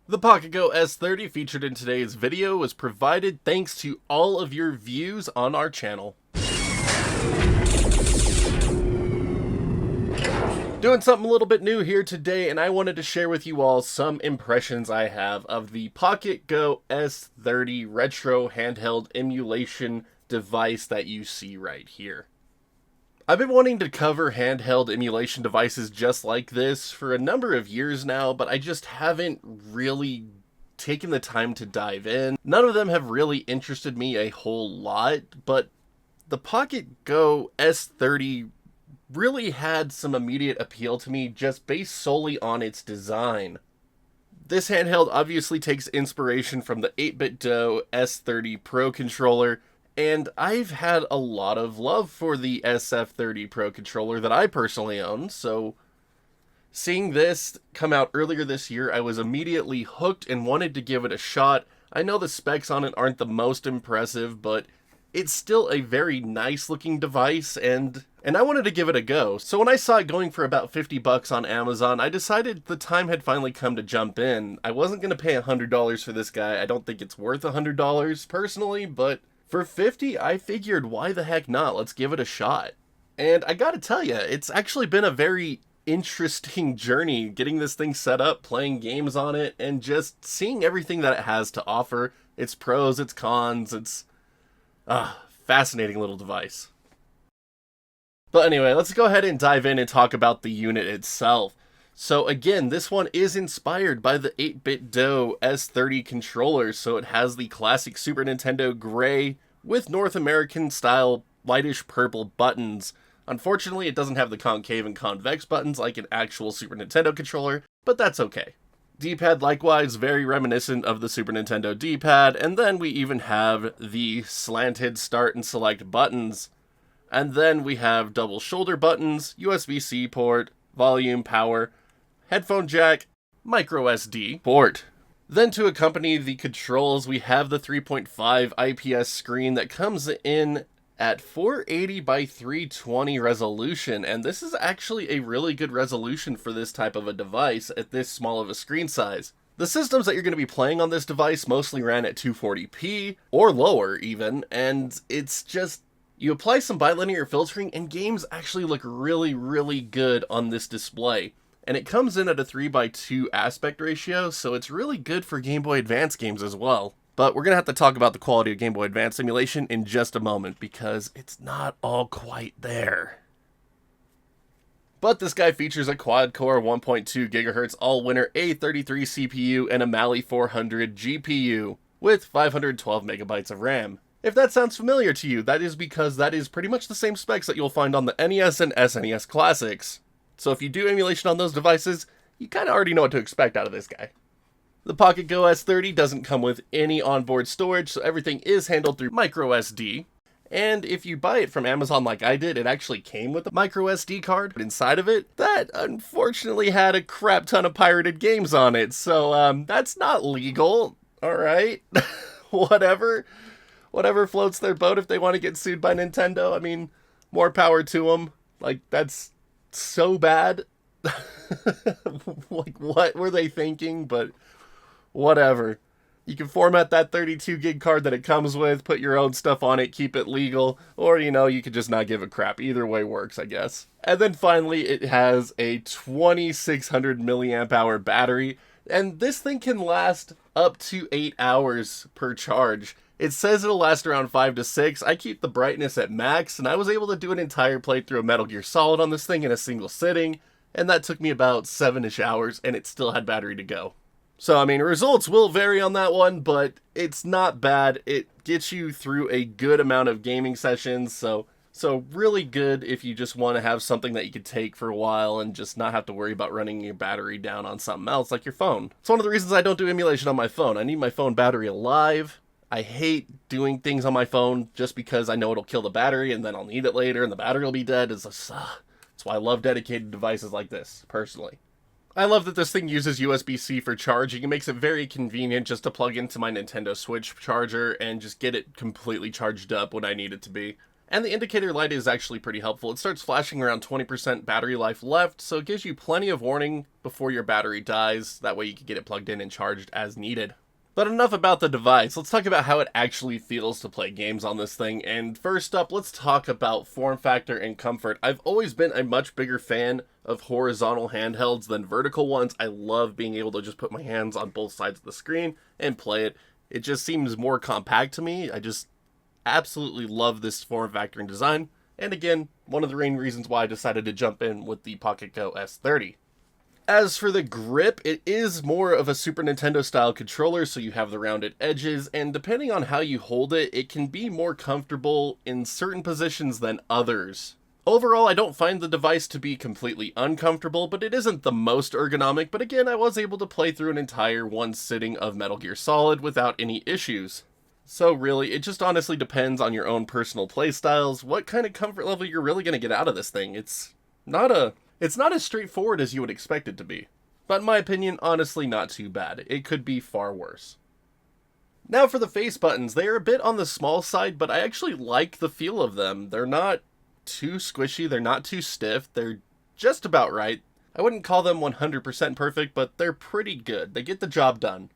The Pocket Go S30 featured in today's video was provided thanks to all of your views on our channel. Doing something a little bit new here today, and I wanted to share with you all some impressions I have of the Pocket Go S30 retro handheld emulation device that you see right here. I've been wanting to cover handheld emulation devices just like this for a number of years now, but I just haven't really taken the time to dive in. None of them have really interested me a whole lot, but the Pocket Go S30 really had some immediate appeal to me just based solely on its design. This handheld obviously takes inspiration from the 8-bit Do S30 Pro controller, and I've had a lot of love for the SF30 Pro controller that I personally own, so seeing this come out earlier this year, I was immediately hooked and wanted to give it a shot. I know the specs on it aren't the most impressive, but it's still a very nice looking device, and I wanted to give it a go. So when I saw it going for about $50 on Amazon, I decided the time had finally come to jump in. I wasn't going to pay $100 for this guy. I don't think it's worth $100 personally, but for $50, I figured, why the heck not? Let's give it a shot. And I gotta tell you, it's actually been a very interesting journey getting this thing set up, playing games on it, and just seeing everything that it has to offer. Its pros, its cons, it's fascinating little device. But anyway, let's go ahead and dive in and talk about the unit itself. So again, this one is inspired by the 8-bit Do S30 controller, so it has the classic Super Nintendo gray with North American style lightish purple buttons. Unfortunately, it doesn't have the concave and convex buttons like an actual Super Nintendo controller, but that's okay. D-pad likewise very reminiscent of the Super Nintendo D-pad, and then we even have the slanted start and select buttons. And then we have double shoulder buttons, USB-C port, volume, power, headphone jack, micro SD port. Then to accompany the controls, we have the 3.5 IPS screen that comes in at 480 by 320 resolution, and this is actually a really good resolution for this type of a device at this small of a screen size. The systems that you're going to be playing on this device mostly ran at 240p, or lower even, and it's just, you apply some bilinear filtering and games actually look really, really good on this display. And it comes in at a 3:2 aspect ratio, so it's really good for Game Boy Advance games as well. But we're going to have to talk about the quality of Game Boy Advance emulation in just a moment, because it's not all quite there. But this guy features a quad-core 1.2 GHz all-winner A33 CPU and a Mali 400 GPU, with 512 megabytes of RAM. If that sounds familiar to you, that is because that is pretty much the same specs that you'll find on the NES and SNES classics. So if you do emulation on those devices, you kind of already know what to expect out of this guy. The Pocket Go S30 doesn't come with any onboard storage, so everything is handled through micro SD. And if you buy it from Amazon like I did, it actually came with a micro SD card inside of it that unfortunately had a crap ton of pirated games on it. So that's not legal, alright? Whatever floats their boat. If they want to get sued by Nintendo, I mean, more power to them. Like, that's so bad. Like, what were they thinking? But whatever. You can format that 32 gig card that it comes with, put your own stuff on it, keep it legal, or, you know, you could just not give a crap. Either way works, I guess. And then finally, it has a 2600 milliamp hour battery, and this thing can last up to 8 hours per charge. It says it'll last around 5 to 6. I keep the brightness at max, and I was able to do an entire playthrough of Metal Gear Solid on this thing in a single sitting, and that took me about 7-ish hours, and it still had battery to go. So, I mean, results will vary on that one, but it's not bad. It gets you through a good amount of gaming sessions, so really good if you just want to have something that you could take for a while and just not have to worry about running your battery down on something else like your phone. It's one of the reasons I don't do emulation on my phone. I need my phone battery alive. I hate doing things on my phone just because I know it'll kill the battery and then I'll need it later and the battery will be dead. That's why I love dedicated devices like this, personally. I love that this thing uses USB-C for charging. It makes it very convenient just to plug into my Nintendo Switch charger and just get it completely charged up when I need it to be. And the indicator light is actually pretty helpful. It starts flashing around 20% battery life left, so it gives you plenty of warning before your battery dies. That way you can get it plugged in and charged as needed. But enough about the device. Let's talk about how it actually feels to play games on this thing. And first up, let's talk about form factor and comfort. I've always been a much bigger fan of horizontal handhelds than vertical ones. I love being able to just put my hands on both sides of the screen and play it. It just seems more compact to me. I just absolutely love this form factor and design, and again, one of the main reasons why I decided to jump in with the Pocket Go S30. As for the grip, it is more of a Super Nintendo style controller, so you have the rounded edges, and depending on how you hold it, it can be more comfortable in certain positions than others. Overall, I don't find the device to be completely uncomfortable, but it isn't the most ergonomic, but again, I was able to play through an entire one sitting of Metal Gear Solid without any issues. So really, it just honestly depends on your own personal playstyles, what kind of comfort level you're really going to get out of this thing. It's not as straightforward as you would expect it to be. But in my opinion, honestly not too bad. It could be far worse. Now for the face buttons, they are a bit on the small side, but I actually like the feel of them. They're not too squishy, they're not too stiff, they're just about right. I wouldn't call them 100% perfect, but they're pretty good. They get the job done.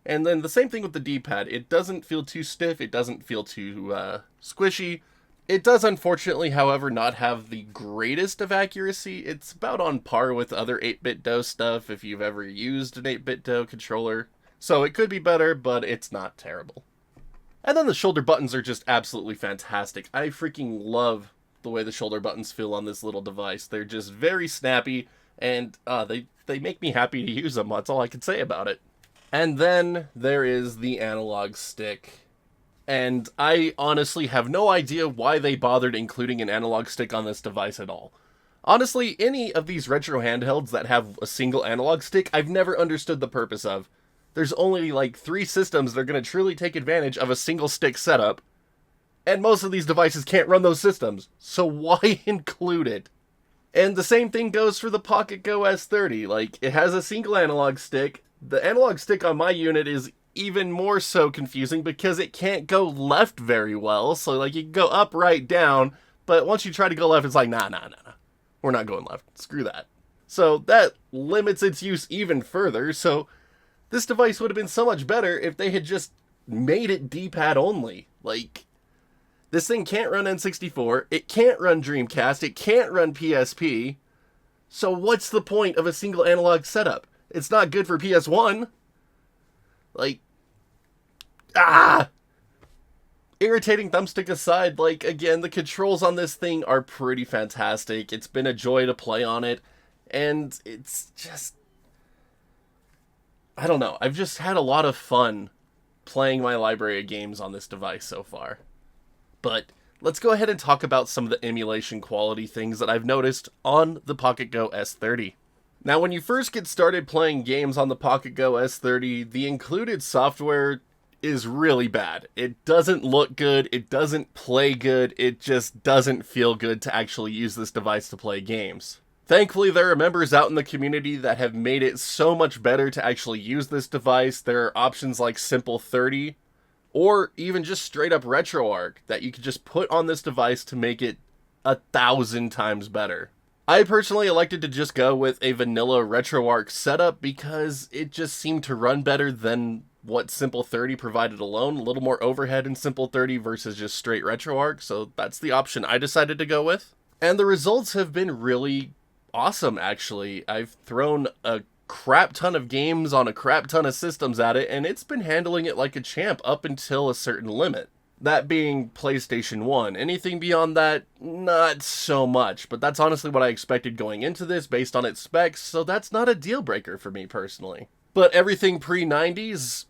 And then the same thing with the D-pad. It doesn't feel too stiff, it doesn't feel too squishy. It does unfortunately, however, not have the greatest of accuracy. It's about on par with other 8-bit DOS stuff if you've ever used an 8-bit DOS controller. So it could be better, but it's not terrible. And then the shoulder buttons are just absolutely fantastic. I freaking love the way the shoulder buttons feel on this little device. They're just very snappy, and they make me happy to use them. That's all I can say about it. And then there is the analog stick. And I honestly have no idea why they bothered including an analog stick on this device at all. Honestly, any of these retro handhelds that have a single analog stick, I've never understood the purpose of. There's only like 3 systems that are going to truly take advantage of a single stick setup. And most of these devices can't run those systems. So why include it? And the same thing goes for the Pocket Go S30. Like, it has a single analog stick. The analog stick on my unit is even more so confusing because it can't go left very well. So, like, you can go up, right, down, but once you try to go left, it's like, nah. We're not going left. Screw that. So that limits its use even further. So this device would have been so much better if they had just made it D-pad only. Like, this thing can't run N64, it can't run Dreamcast, it can't run PSP. So what's the point of a single analog setup? It's not good for PS1. Like, irritating thumbstick aside, like, again, the controls on this thing are pretty fantastic. It's been a joy to play on it, and it's just, I don't know, I've just had a lot of fun playing my library of games on this device so far. But let's go ahead and talk about some of the emulation quality things that I've noticed on the Pocket Go S30. Now, when you first get started playing games on the Pocket Go S30, the included software is really bad. It doesn't look good, it doesn't play good, it just doesn't feel good to actually use this device to play games. Thankfully, there are members out in the community that have made it so much better to actually use this device. There are options like Simple 30, or even just straight up Retroarch, that you could just put on this device to make it 1,000 times better. I personally elected to just go with a vanilla Retroarch setup because it just seemed to run better than what Simple 30 provided alone. A little more overhead in Simple 30 versus just straight Retroarch, so that's the option I decided to go with. And the results have been really awesome, actually. I've thrown a crap ton of games on a crap ton of systems at it, and it's been handling it like a champ up until a certain limit. That being PlayStation 1. Anything beyond that, not so much. But that's honestly what I expected going into this based on its specs, so that's not a deal breaker for me personally. But everything pre-90s,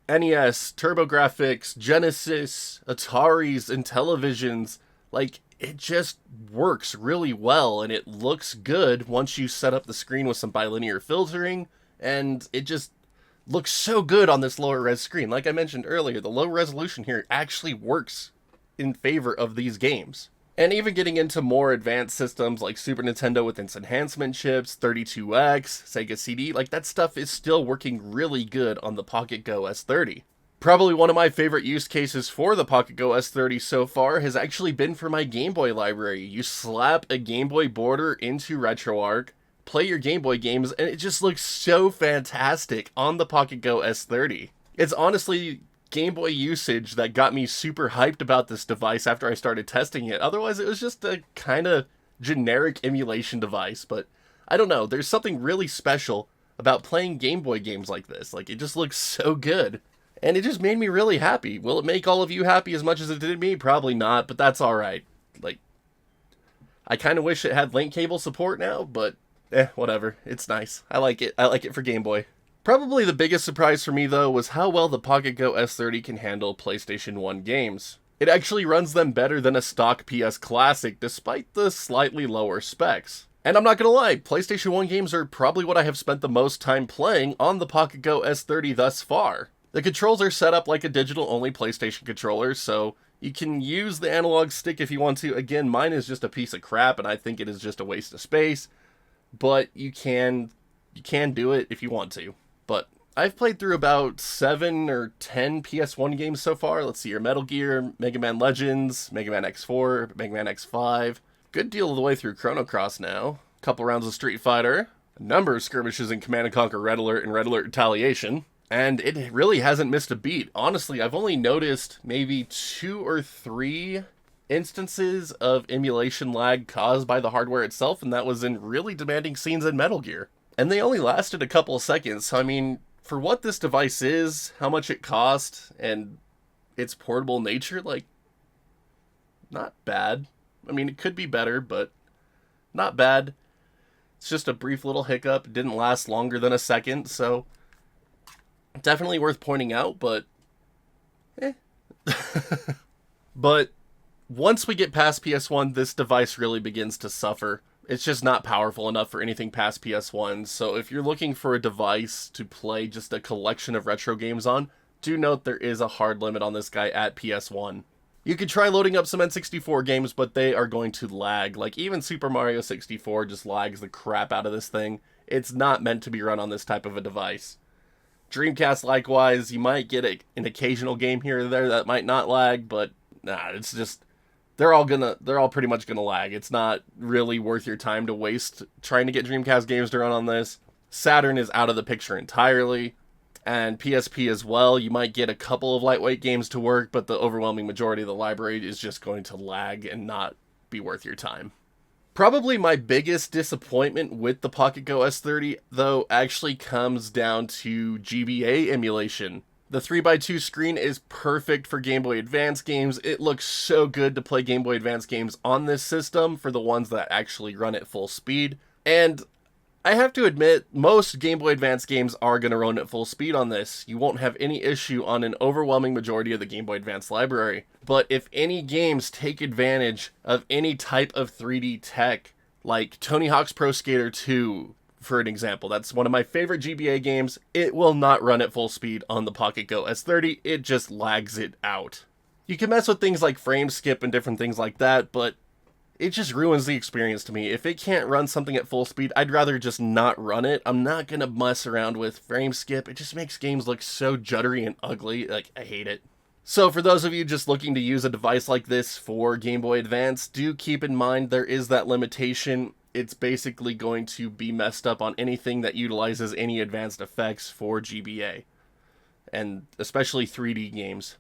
NES, TurboGrafx, Genesis, Ataris, and televisions, like, it just works really well, and it looks good once you set up the screen with some bilinear filtering, and it just looks so good on this lower res screen. Like I mentioned earlier, the low resolution here actually works in favor of these games. And even getting into more advanced systems like Super Nintendo with its enhancement chips, 32X, Sega CD, like that stuff is still working really good on the Pocket Go S30. Probably one of my favorite use cases for the Pocket Go S30 so far has actually been for my Game Boy library. You slap a Game Boy border into Retroarch, play your Game Boy games, and it just looks so fantastic on the Pocket Go S30. It's honestly Game Boy usage that got me super hyped about this device after I started testing it. Otherwise, it was just a kind of generic emulation device, but I don't know. There's something really special about playing Game Boy games like this. Like, it just looks so good. And it just made me really happy. Will it make all of you happy as much as it did me? Probably not, but that's alright. Like, I kind of wish it had link cable support now, but whatever. It's nice. I like it. I like it for Game Boy. Probably the biggest surprise for me, though, was how well the Pocket Go S30 can handle PlayStation 1 games. It actually runs them better than a stock PS Classic, despite the slightly lower specs. And I'm not gonna lie, PlayStation 1 games are probably what I have spent the most time playing on the Pocket Go S30 thus far. The controls are set up like a digital-only PlayStation controller, so you can use the analog stick if you want to. Again, mine is just a piece of crap, and I think it is just a waste of space. But you can do it if you want to. But I've played through about 7 or 10 PS1 games so far. Let's see here, Metal Gear, Mega Man Legends, Mega Man X4, Mega Man X5. Good deal of the way through Chrono Cross now. A couple rounds of Street Fighter. A number of skirmishes in Command & Conquer Red Alert and Red Alert Retaliation. And it really hasn't missed a beat. Honestly, I've only noticed maybe 2 or 3 instances of emulation lag caused by the hardware itself, and that was in really demanding scenes in Metal Gear. And they only lasted a couple of seconds, so I mean, for what this device is, how much it cost, and its portable nature, like, not bad. I mean, it could be better, but not bad. It's just a brief little hiccup. It didn't last longer than a second, so definitely worth pointing out, but But once we get past PS1, this device really begins to suffer. It's just not powerful enough for anything past PS1, so if you're looking for a device to play just a collection of retro games on, do note there is a hard limit on this guy at PS1. You could try loading up some N64 games, but they are going to lag. Like, even Super Mario 64 just lags the crap out of this thing. It's not meant to be run on this type of a device. Dreamcast, likewise, you might get an occasional game here or there that might not lag, but nah, it's just, they're all pretty much gonna lag. It's not really worth your time to waste trying to get Dreamcast games to run on this. Saturn is out of the picture entirely, and PSP as well. You might get a couple of lightweight games to work, but the overwhelming majority of the library is just going to lag and not be worth your time. Probably my biggest disappointment with the Pocket Go S30, though, actually comes down to GBA emulation. The 3x2 screen is perfect for Game Boy Advance games. It looks so good to play Game Boy Advance games on this system for the ones that actually run at full speed. And I have to admit, most Game Boy Advance games are going to run at full speed on this. You won't have any issue on an overwhelming majority of the Game Boy Advance library. But if any games take advantage of any type of 3D tech, like Tony Hawk's Pro Skater 2, for an example, that's one of my favorite GBA games, it will not run at full speed on the Pocket Go S30, it just lags it out. You can mess with things like frame skip and different things like that, but it just ruins the experience to me. If it can't run something at full speed, I'd rather just not run it. I'm not gonna mess around with frame skip. It just makes games look so juddery and ugly. Like, I hate it. So for those of you just looking to use a device like this for Game Boy Advance, do keep in mind there is that limitation. It's basically going to be messed up on anything that utilizes any advanced effects for GBA. And especially 3D games.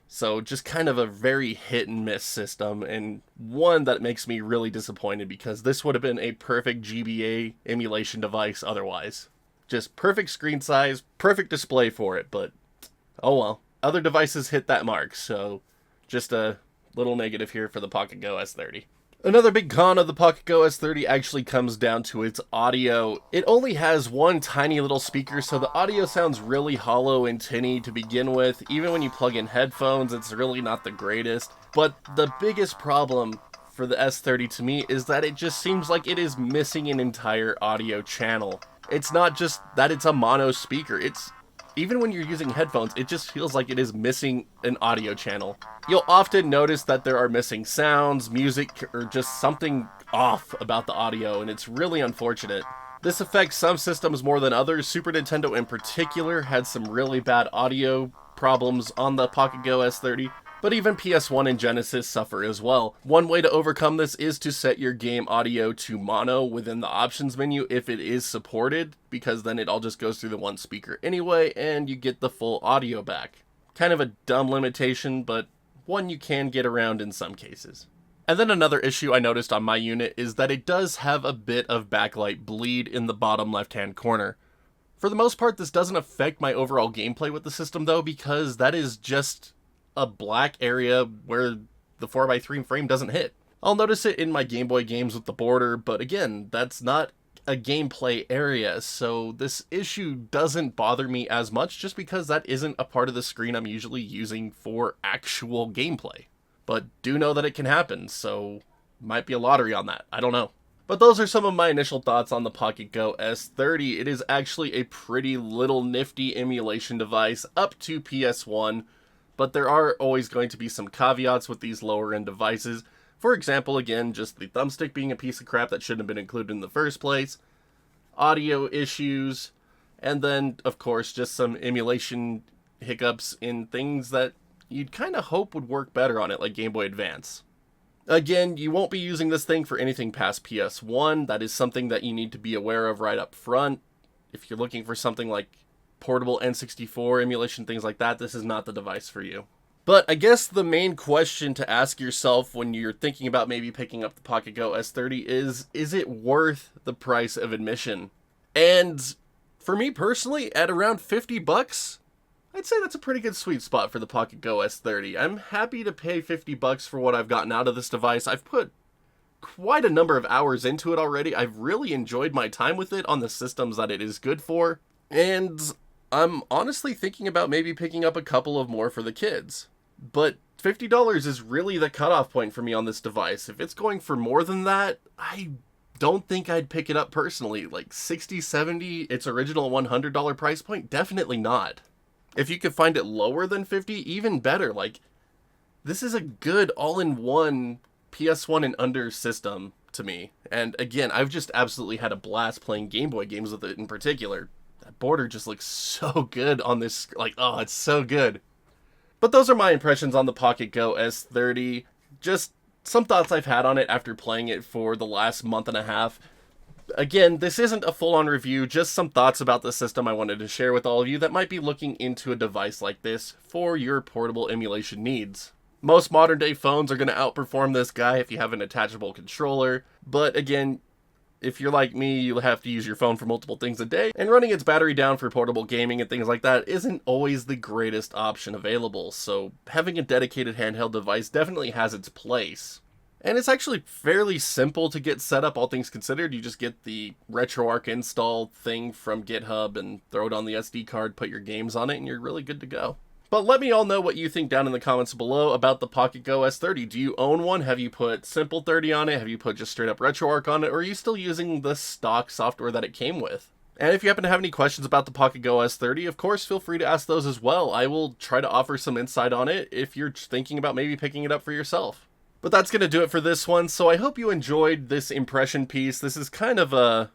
So just kind of a very hit and miss system, and one that makes me really disappointed because this would have been a perfect GBA emulation device otherwise. Just perfect screen size, perfect display for it, but oh well. Other devices hit that mark, so just a little negative here for the Pocket Go S30. Another big con of the Pocket Go S30 actually comes down to its audio. It only has one tiny little speaker, so the audio sounds really hollow and tinny to begin with. Even when you plug in headphones, it's really not the greatest. But the biggest problem for the S30 to me is that it just seems like it is missing an entire audio channel. It's not just that it's a mono speaker, even when you're using headphones, it just feels like it is missing an audio channel. You'll often notice that there are missing sounds, music, or just something off about the audio, and it's really unfortunate. This affects some systems more than others. Super Nintendo in particular had some really bad audio problems on the Pocket Go S30, but even PS1 and Genesis suffer as well. One way to overcome this is to set your game audio to mono within the options menu if it is supported, because then it all just goes through the one speaker anyway, and you get the full audio back. Kind of a dumb limitation, but one you can get around in some cases. And then another issue I noticed on my unit is that it does have a bit of backlight bleed in the bottom left-hand corner. For the most part, this doesn't affect my overall gameplay with the system though, because that is just a black area where the 4x3 frame doesn't hit. I'll notice it in my Game Boy games with the border, but again, that's not a gameplay area, so this issue doesn't bother me as much just because that isn't a part of the screen I'm usually using for actual gameplay. But do know that it can happen, so might be a lottery on that. I don't know. But those are some of my initial thoughts on the Pocket Go S30. It is actually a pretty little nifty emulation device up to PS1, but there are always going to be some caveats with these lower end devices. For example, again, just the thumbstick being a piece of crap that shouldn't have been included in the first place, audio issues, and then, of course, just some emulation hiccups in things that you'd kind of hope would work better on it, like Game Boy Advance. Again, you won't be using this thing for anything past PS1. That is something that you need to be aware of right up front. If you're looking for something like portable N64 emulation, things like that, this is not the device for you. But I guess the main question to ask yourself when you're thinking about maybe picking up the Pocket Go S30 is it worth the price of admission? And for me personally, at around $50, I'd say that's a pretty good sweet spot for the Pocket Go S30. I'm happy to pay $50 for what I've gotten out of this device. I've put quite a number of hours into it already. I've really enjoyed my time with it on the systems that it is good for. And I'm honestly thinking about maybe picking up a couple of more for the kids. But $50 is really the cutoff point for me on this device. If it's going for more than that, I don't think I'd pick it up personally. Like $60, $70, its original $100 price point, definitely not. If you could find it lower than $50, even better. Like, this is a good all-in-one PS1 and under system to me. And again, I've just absolutely had a blast playing Game Boy games with it in particular. That border just looks so good on this, like, oh, it's so good. But those are my impressions on the Pocket Go S30. Just some thoughts I've had on it after playing it for the last month and a half. Again, this isn't a full-on review, just some thoughts about the system I wanted to share with all of you that might be looking into a device like this for your portable emulation needs. Most modern-day phones are going to outperform this guy if you have an attachable controller, but again, if you're like me, you'll have to use your phone for multiple things a day, and running its battery down for portable gaming and things like that isn't always the greatest option available, so having a dedicated handheld device definitely has its place. And it's actually fairly simple to get set up, all things considered. You just get the Retroarch install thing from GitHub and throw it on the SD card, put your games on it, and you're really good to go. But let me all know what you think down in the comments below about the Pocket Go S30. Do you own one? Have you put Simple 30 on it? Have you put just straight up Retroarch on it? Or are you still using the stock software that it came with? And if you happen to have any questions about the Pocket Go S30, of course, feel free to ask those as well. I will try to offer some insight on it if you're thinking about maybe picking it up for yourself. But that's going to do it for this one, so I hope you enjoyed this impression piece. This is kind of a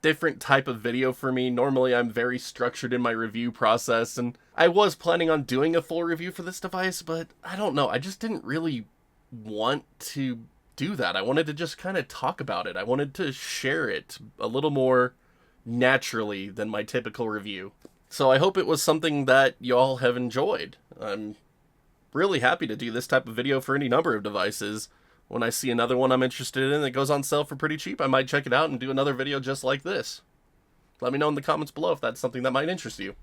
different type of video for me. Normally I'm very structured in my review process, and I was planning on doing a full review for this device, but I don't know, I just didn't really want to do that. I wanted to just kind of talk about it. I wanted to share it a little more naturally than my typical review. So I hope it was something that y'all have enjoyed. I'm really happy to do this type of video for any number of devices. When I see another one I'm interested in that goes on sale for pretty cheap, I might check it out and do another video just like this. Let me know in the comments below if that's something that might interest you.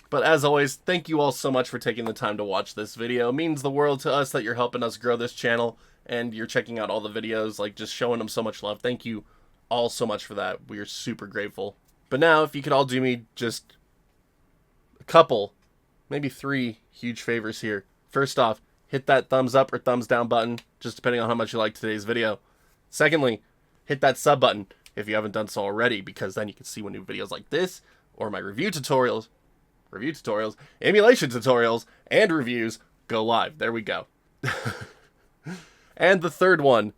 But as always, thank you all so much for taking the time to watch this video. It means the world to us that you're helping us grow this channel and you're checking out all the videos, like just showing them so much love. Thank you all so much for that. We are super grateful. But now, if you could all do me just a couple, maybe 3 huge favors here. First off, hit that thumbs up or thumbs down button, just depending on how much you like today's video. Secondly, hit that sub button if you haven't done so already, because then you can see when new videos like this, or my review tutorials, emulation tutorials, and reviews go live. There we go. And the third one,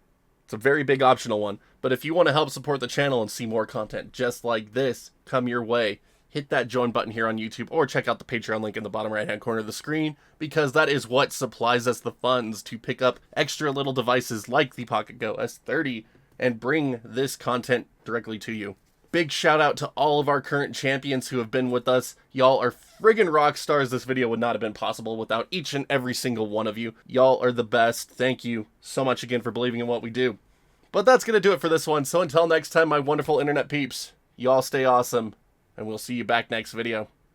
it's a very big optional one, but if you want to help support the channel and see more content just like this come your way, hit that join button here on YouTube or check out the Patreon link in the bottom right hand corner of the screen, because that is what supplies us the funds to pick up extra little devices like the Pocket Go S30 and bring this content directly to you. Big shout out to all of our current champions who have been with us. Y'all are friggin' rock stars. This video would not have been possible without each and every single one of you. Y'all are the best. Thank you so much again for believing in what we do. But that's going to do it for this one. So until next time, my wonderful internet peeps, y'all stay awesome, and we'll see you back next video.